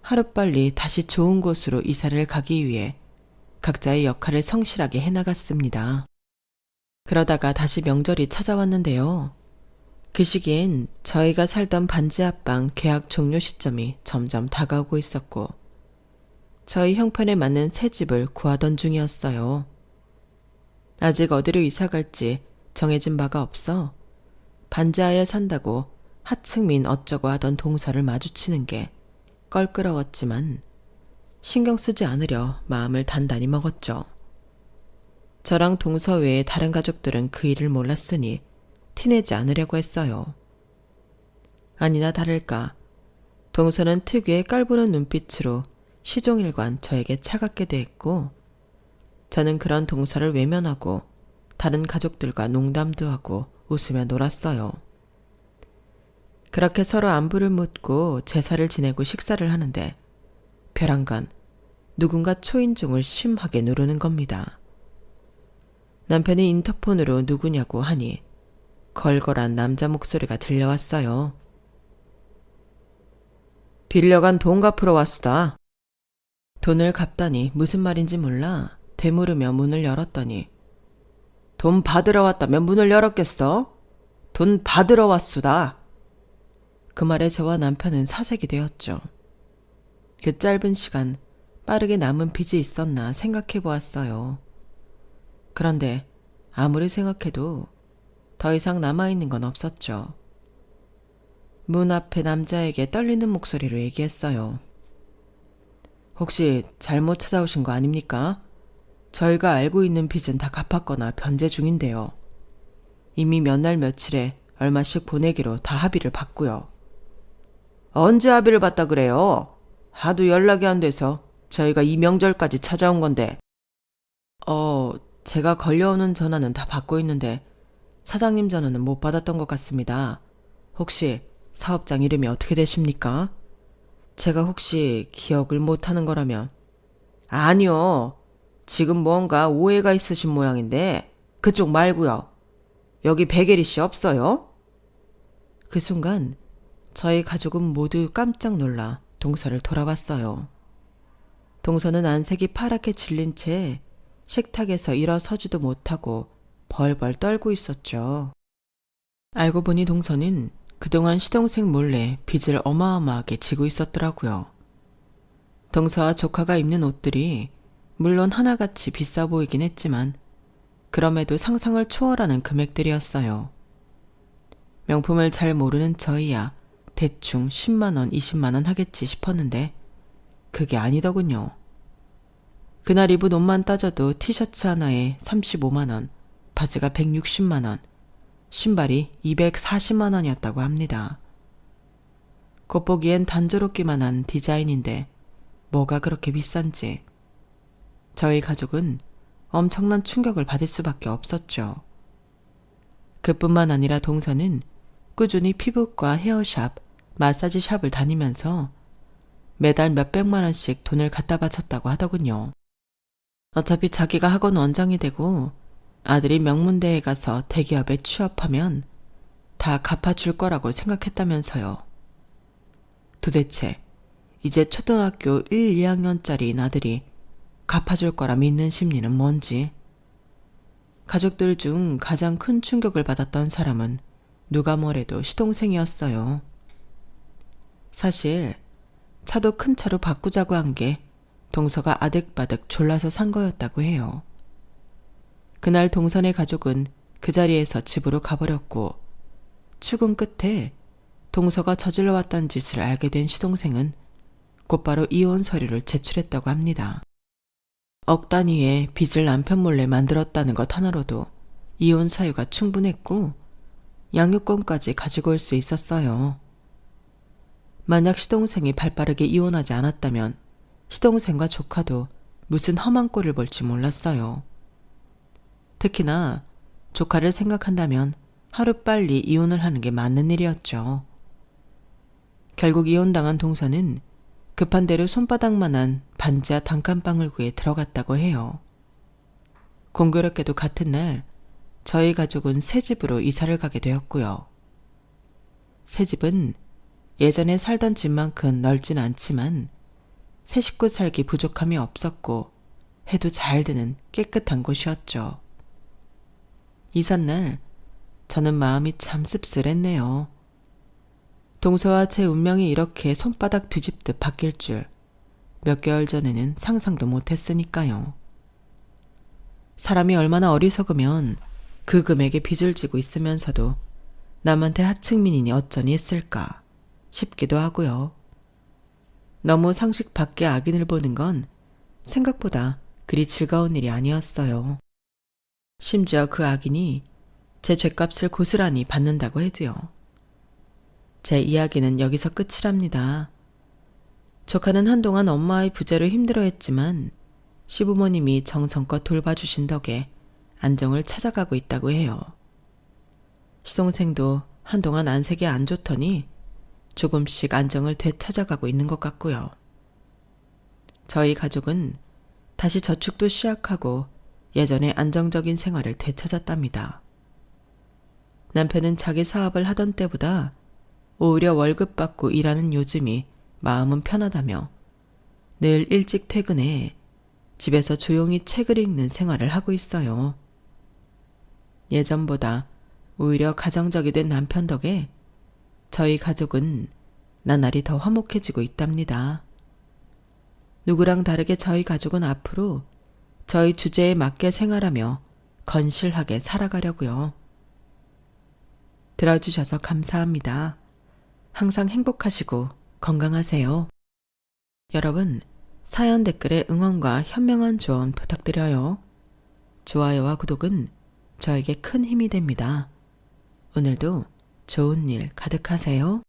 Speaker 1: 하루빨리 다시 좋은 곳으로 이사를 가기 위해 각자의 역할을 성실하게 해나갔습니다. 그러다가 다시 명절이 찾아왔는데요. 그 시기엔 저희가 살던 반지 하방 계약 종료 시점이 점점 다가오고 있었고 저희 형편에 맞는 새 집을 구하던 중이었어요. 아직 어디로 이사 갈지 정해진 바가 없어 반지하에 산다고 하층민 어쩌고 하던 동서를 마주치는 게 껄끄러웠지만 신경 쓰지 않으려 마음을 단단히 먹었죠. 저랑 동서 외에 다른 가족들은 그 일을 몰랐으니 티내지 않으려고 했어요. 아니나 다를까 동서는 특유의 깔보는 눈빛으로 시종일관 저에게 차갑게 대했고 저는 그런 동서를 외면하고 다른 가족들과 농담도 하고 웃으며 놀았어요. 그렇게 서로 안부를 묻고 제사를 지내고 식사를 하는데 벼랑간 누군가 초인종을 심하게 누르는 겁니다. 남편이 인터폰으로 누구냐고 하니 걸걸한 남자 목소리가 들려왔어요. 빌려간 돈 갚으러 왔수다. 돈을 갚다니 무슨 말인지 몰라 되물으며 문을 열었더니 돈 받으러 왔다면 문을 열었겠어? 돈 받으러 왔수다. 그 말에 저와 남편은 사색이 되었죠. 그 짧은 시간 빠르게 남은 빚이 있었나 생각해 보았어요. 그런데 아무리 생각해도 더 이상 남아있는 건 없었죠. 문 앞에 남자에게 떨리는 목소리로 얘기했어요. 혹시 잘못 찾아오신 거 아닙니까? 저희가 알고 있는 빚은 다 갚았거나 변제 중인데요. 이미 몇 날 며칠에 얼마씩 보내기로 다 합의를 봤고요. 언제 합의를 봤다 그래요? 하도 연락이 안 돼서 저희가 이 명절까지 찾아온 건데. 제가 걸려오는 전화는 다 받고 있는데 사장님 전화는 못 받았던 것 같습니다. 혹시 사업장 이름이 어떻게 되십니까? 제가 혹시 기억을 못하는 거라면. 아니요. 지금 뭔가 오해가 있으신 모양인데 그쪽 말고요. 여기 백예리 씨 없어요? 그 순간 저희 가족은 모두 깜짝 놀라 동서를 돌아봤어요. 동서는 안색이 파랗게 질린 채 식탁에서 일어서지도 못하고 벌벌 떨고 있었죠. 알고 보니 동서는 그동안 시동생 몰래 빚을 어마어마하게 지고 있었더라고요. 동서와 조카가 입는 옷들이 물론 하나같이 비싸 보이긴 했지만 그럼에도 상상을 초월하는 금액들이었어요. 명품을 잘 모르는 저희야 대충 10만원, 20만원 하겠지 싶었는데 그게 아니더군요. 그날 입은 옷만 따져도 티셔츠 하나에 35만원, 바지가 160만원, 신발이 240만원이었다고 합니다. 겉보기엔 단조롭기만 한 디자인인데 뭐가 그렇게 비싼지 저희 가족은 엄청난 충격을 받을 수밖에 없었죠. 그뿐만 아니라 동서는 꾸준히 피부과 헤어샵, 마사지 샵을 다니면서 매달 몇백만 원씩 돈을 갖다 바쳤다고 하더군요. 어차피 자기가 학원 원장이 되고 아들이 명문대에 가서 대기업에 취업하면 다 갚아줄 거라고 생각했다면서요. 도대체 이제 초등학교 1, 2학년짜리인 아들이 갚아줄 거라 믿는 심리는 뭔지. 가족들 중 가장 큰 충격을 받았던 사람은 누가 뭐래도 시동생이었어요. 사실 차도 큰 차로 바꾸자고 한 게 동서가 아득바득 졸라서 산 거였다고 해요. 그날 동선의 가족은 그 자리에서 집으로 가버렸고 출근 끝에 동서가 저질러 왔다는 짓을 알게 된 시동생은 곧바로 이혼 서류를 제출했다고 합니다. 억 단위의 빚을 남편 몰래 만들었다는 것 하나로도 이혼 사유가 충분했고 양육권까지 가지고 올 수 있었어요. 만약 시동생이 발빠르게 이혼하지 않았다면 시동생과 조카도 무슨 험한 꼴을 볼지 몰랐어요. 특히나 조카를 생각한다면 하루빨리 이혼을 하는 게 맞는 일이었죠. 결국 이혼당한 동서는 급한 대로 손바닥만한 반지하 단칸방을 구해 들어갔다고 해요. 공교롭게도 같은 날 저희 가족은 새 집으로 이사를 가게 되었고요. 새 집은 예전에 살던 집만큼 넓진 않지만 새 식구 살기 부족함이 없었고 해도 잘 드는 깨끗한 곳이었죠. 이삿날 저는 마음이 참 씁쓸했네요. 동서와 제 운명이 이렇게 손바닥 뒤집듯 바뀔 줄 몇 개월 전에는 상상도 못했으니까요. 사람이 얼마나 어리석으면 그 금액의 빚을 지고 있으면서도 남한테 하층민이니 어쩌니 했을까 싶기도 하고요. 너무 상식 밖의 악인을 보는 건 생각보다 그리 즐거운 일이 아니었어요. 심지어 그 악인이 제 죗값을 고스란히 받는다고 해도요. 제 이야기는 여기서 끝이랍니다. 조카는 한동안 엄마의 부재로 힘들어했지만 시부모님이 정성껏 돌봐주신 덕에 안정을 찾아가고 있다고 해요. 시동생도 한동안 안색이 안 좋더니 조금씩 안정을 되찾아가고 있는 것 같고요. 저희 가족은 다시 저축도 시작하고 예전의 안정적인 생활을 되찾았답니다. 남편은 자기 사업을 하던 때보다 오히려 월급 받고 일하는 요즘이 마음은 편하다며 늘 일찍 퇴근해 집에서 조용히 책을 읽는 생활을 하고 있어요. 예전보다 오히려 가정적이 된 남편 덕에 저희 가족은 나날이 더 화목해지고 있답니다. 누구랑 다르게 저희 가족은 앞으로 저희 주제에 맞게 생활하며 건실하게 살아가려고요. 들어주셔서 감사합니다. 항상 행복하시고 건강하세요. 여러분, 사연 댓글에 응원과 현명한 조언 부탁드려요. 좋아요와 구독은 저에게 큰 힘이 됩니다. 오늘도 좋은 일 가득하세요.